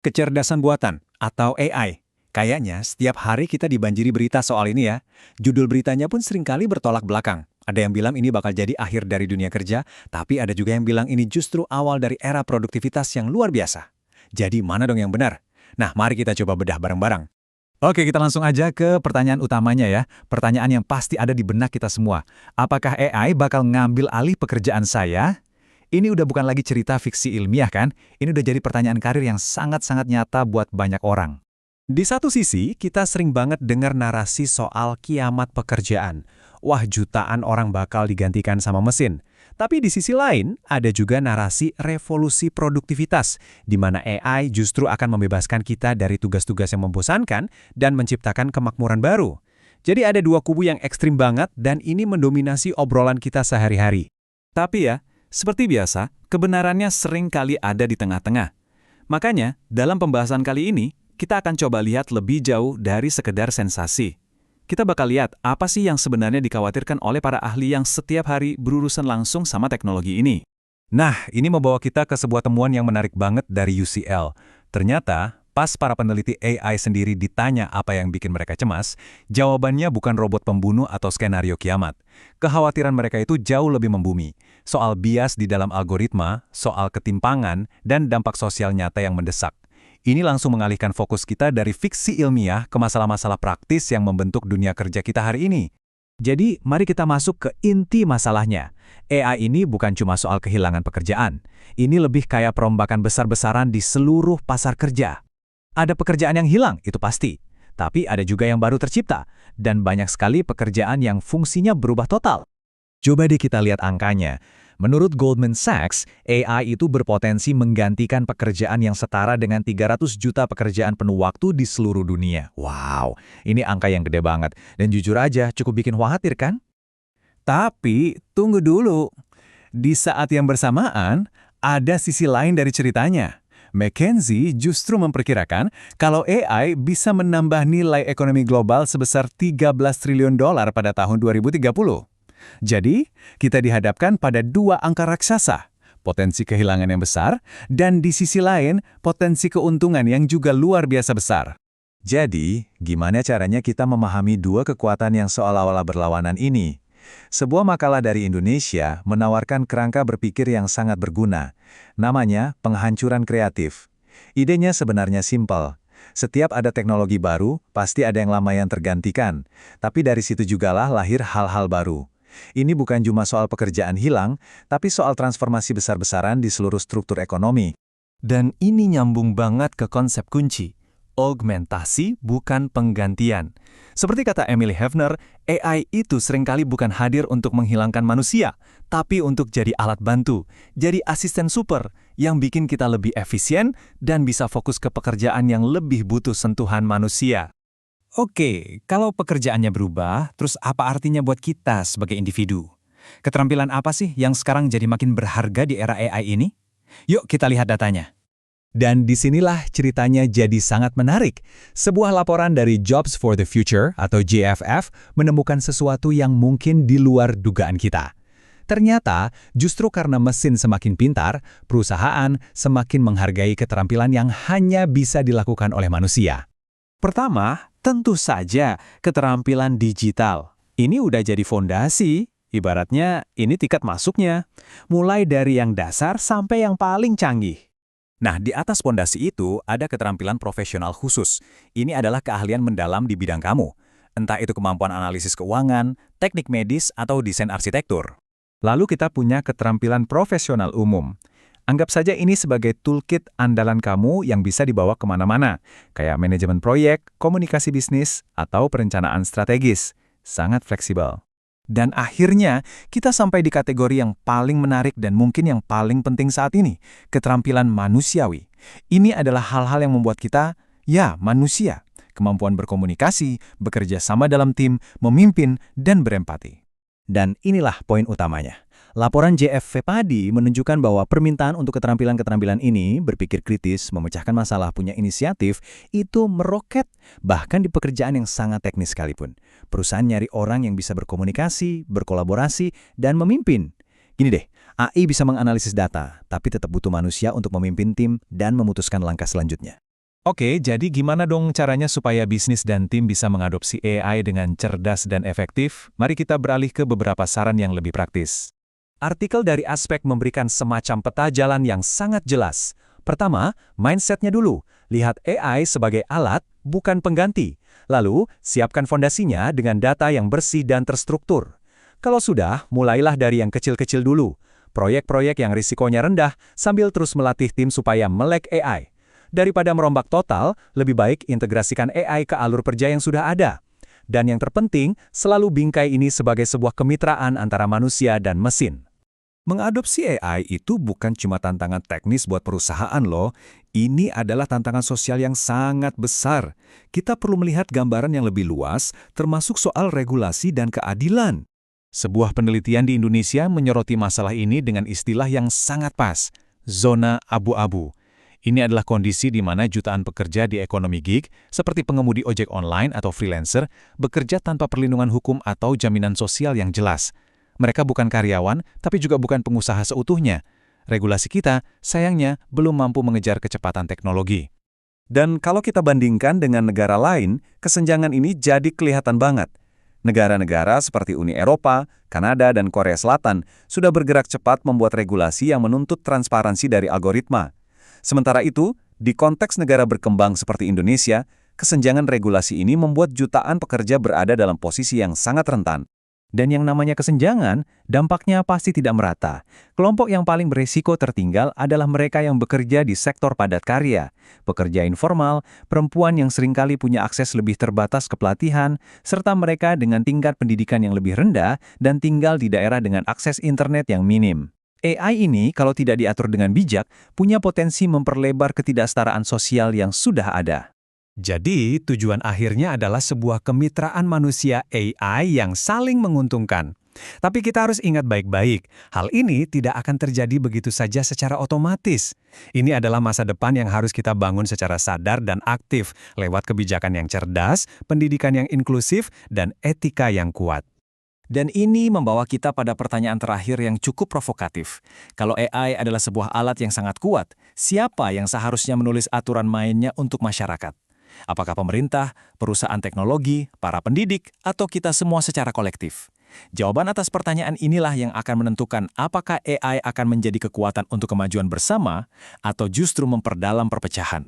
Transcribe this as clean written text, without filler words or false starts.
Kecerdasan buatan atau AI. Kayaknya setiap hari kita dibanjiri berita soal ini ya. Judul beritanya pun seringkali bertolak belakang. Ada yang bilang ini bakal jadi akhir dari dunia kerja, tapi ada juga yang bilang ini justru awal dari era produktivitas yang luar biasa. Jadi mana dong yang benar? Nah, mari kita coba bedah bareng-bareng. Oke, kita langsung aja ke pertanyaan utamanya ya. Pertanyaan yang pasti ada di benak kita semua. Apakah AI bakal ngambil alih pekerjaan saya? Ini udah bukan lagi cerita fiksi ilmiah kan? Ini udah jadi pertanyaan karir yang sangat-sangat nyata buat banyak orang. Di satu sisi, kita sering banget dengar narasi soal kiamat pekerjaan. Wah, jutaan orang bakal digantikan sama mesin. Tapi di sisi lain, ada juga narasi revolusi produktivitas, di mana AI justru akan membebaskan kita dari tugas-tugas yang membosankan dan menciptakan kemakmuran baru. Jadi ada dua kubu yang ekstrim banget dan ini mendominasi obrolan kita sehari-hari. Tapi ya, seperti biasa, kebenarannya sering kali ada di tengah-tengah. Makanya, dalam pembahasan kali ini, kita akan coba lihat lebih jauh dari sekedar sensasi. Kita bakal lihat apa sih yang sebenarnya dikhawatirkan oleh para ahli yang setiap hari berurusan langsung sama teknologi ini. Nah, ini membawa kita ke sebuah temuan yang menarik banget dari UCL. Ternyata, pas para peneliti AI sendiri ditanya apa yang bikin mereka cemas, jawabannya bukan robot pembunuh atau skenario kiamat. Kekhawatiran mereka itu jauh lebih membumi. Soal bias di dalam algoritma, soal ketimpangan, dan dampak sosial nyata yang mendesak. Ini langsung mengalihkan fokus kita dari fiksi ilmiah ke masalah-masalah praktis yang membentuk dunia kerja kita hari ini. Jadi, mari kita masuk ke inti masalahnya. AI ini bukan cuma soal kehilangan pekerjaan. Ini lebih kayak perombakan besar-besaran di seluruh pasar kerja. Ada pekerjaan yang hilang, itu pasti. Tapi ada juga yang baru tercipta. Dan banyak sekali pekerjaan yang fungsinya berubah total. Coba deh kita lihat angkanya. Menurut Goldman Sachs, AI itu berpotensi menggantikan pekerjaan yang setara dengan 300 juta pekerjaan penuh waktu di seluruh dunia. Wow, ini angka yang gede banget. Dan jujur aja, cukup bikin khawatir kan? Tapi, tunggu dulu. Di saat yang bersamaan, ada sisi lain dari ceritanya. McKinsey justru memperkirakan kalau AI bisa menambah nilai ekonomi global sebesar 13 triliun dolar pada tahun 2030. Jadi, kita dihadapkan pada dua angka raksasa, potensi kehilangan yang besar, dan di sisi lain, potensi keuntungan yang juga luar biasa besar. Jadi, gimana caranya kita memahami dua kekuatan yang seolah-olah berlawanan ini? Sebuah makalah dari Indonesia menawarkan kerangka berpikir yang sangat berguna. Namanya penghancuran kreatif. Idenya sebenarnya simpel. Setiap ada teknologi baru, pasti ada yang lama yang tergantikan. Tapi dari situ jugalah lahir hal-hal baru. Ini bukan cuma soal pekerjaan hilang, tapi soal transformasi besar-besaran di seluruh struktur ekonomi. Dan ini nyambung banget ke konsep kunci. Augmentasi bukan penggantian. Seperti kata Emily Hefner, AI itu seringkali bukan hadir untuk menghilangkan manusia, tapi untuk jadi alat bantu, jadi asisten super yang bikin kita lebih efisien dan bisa fokus ke pekerjaan yang lebih butuh sentuhan manusia. Oke, kalau pekerjaannya berubah, terus apa artinya buat kita sebagai individu? Keterampilan apa sih yang sekarang jadi makin berharga di era AI ini? Yuk kita lihat datanya. Dan disinilah ceritanya jadi sangat menarik. Sebuah laporan dari Jobs for the Future atau JFF menemukan sesuatu yang mungkin di luar dugaan kita. Ternyata, justru karena mesin semakin pintar, perusahaan semakin menghargai keterampilan yang hanya bisa dilakukan oleh manusia. Pertama, tentu saja keterampilan digital. Ini udah jadi fondasi, ibaratnya ini tiket masuknya. Mulai dari yang dasar sampai yang paling canggih. Nah, di atas fondasi itu ada keterampilan profesional khusus. Ini adalah keahlian mendalam di bidang kamu. Entah itu kemampuan analisis keuangan, teknik medis, atau desain arsitektur. Lalu kita punya keterampilan profesional umum. Anggap saja ini sebagai toolkit andalan kamu yang bisa dibawa kemana-mana, kayak manajemen proyek, komunikasi bisnis, atau perencanaan strategis. Sangat fleksibel. Dan akhirnya, kita sampai di kategori yang paling menarik dan mungkin yang paling penting saat ini, keterampilan manusiawi. Ini adalah hal-hal yang membuat kita, ya, manusia. Kemampuan berkomunikasi, bekerja sama dalam tim, memimpin, dan berempati. Dan inilah poin utamanya. Laporan JFV Padi menunjukkan bahwa permintaan untuk keterampilan-keterampilan ini, berpikir kritis, memecahkan masalah, punya inisiatif, itu meroket, bahkan di pekerjaan yang sangat teknis sekalipun. Perusahaan nyari orang yang bisa berkomunikasi, berkolaborasi, dan memimpin. Gini deh, AI bisa menganalisis data, tapi tetap butuh manusia untuk memimpin tim dan memutuskan langkah selanjutnya. Oke, jadi gimana dong caranya supaya bisnis dan tim bisa mengadopsi AI dengan cerdas dan efektif? Mari kita beralih ke beberapa saran yang lebih praktis. Artikel dari Aspek memberikan semacam peta jalan yang sangat jelas. Pertama, mindsetnya dulu. Lihat AI sebagai alat, bukan pengganti. Lalu, siapkan fondasinya dengan data yang bersih dan terstruktur. Kalau sudah, mulailah dari yang kecil-kecil dulu. Proyek-proyek yang risikonya rendah sambil terus melatih tim supaya melek AI. Daripada merombak total, lebih baik integrasikan AI ke alur kerja yang sudah ada. Dan yang terpenting, selalu bingkai ini sebagai sebuah kemitraan antara manusia dan mesin. Mengadopsi AI itu bukan cuma tantangan teknis buat perusahaan loh, ini adalah tantangan sosial yang sangat besar. Kita perlu melihat gambaran yang lebih luas, termasuk soal regulasi dan keadilan. Sebuah penelitian di Indonesia menyoroti masalah ini dengan istilah yang sangat pas, zona abu-abu. Ini adalah kondisi di mana jutaan pekerja di ekonomi gig, seperti pengemudi ojek online atau freelancer, bekerja tanpa perlindungan hukum atau jaminan sosial yang jelas. Mereka bukan karyawan, tapi juga bukan pengusaha seutuhnya. Regulasi kita, sayangnya, belum mampu mengejar kecepatan teknologi. Dan kalau kita bandingkan dengan negara lain, kesenjangan ini jadi kelihatan banget. Negara-negara seperti Uni Eropa, Kanada, dan Korea Selatan sudah bergerak cepat membuat regulasi yang menuntut transparansi dari algoritma. Sementara itu, di konteks negara berkembang seperti Indonesia, kesenjangan regulasi ini membuat jutaan pekerja berada dalam posisi yang sangat rentan. Dan yang namanya kesenjangan, dampaknya pasti tidak merata. Kelompok yang paling berisiko tertinggal adalah mereka yang bekerja di sektor padat karya, pekerja informal, perempuan yang seringkali punya akses lebih terbatas ke pelatihan, serta mereka dengan tingkat pendidikan yang lebih rendah dan tinggal di daerah dengan akses internet yang minim. AI ini, kalau tidak diatur dengan bijak, punya potensi memperlebar ketidaksetaraan sosial yang sudah ada. Jadi, tujuan akhirnya adalah sebuah kemitraan manusia AI yang saling menguntungkan. Tapi kita harus ingat baik-baik, hal ini tidak akan terjadi begitu saja secara otomatis. Ini adalah masa depan yang harus kita bangun secara sadar dan aktif, lewat kebijakan yang cerdas, pendidikan yang inklusif, dan etika yang kuat. Dan ini membawa kita pada pertanyaan terakhir yang cukup provokatif. Kalau AI adalah sebuah alat yang sangat kuat, siapa yang seharusnya menulis aturan mainnya untuk masyarakat? Apakah pemerintah, perusahaan teknologi, para pendidik, atau kita semua secara kolektif? Jawaban atas pertanyaan inilah yang akan menentukan apakah AI akan menjadi kekuatan untuk kemajuan bersama atau justru memperdalam perpecahan.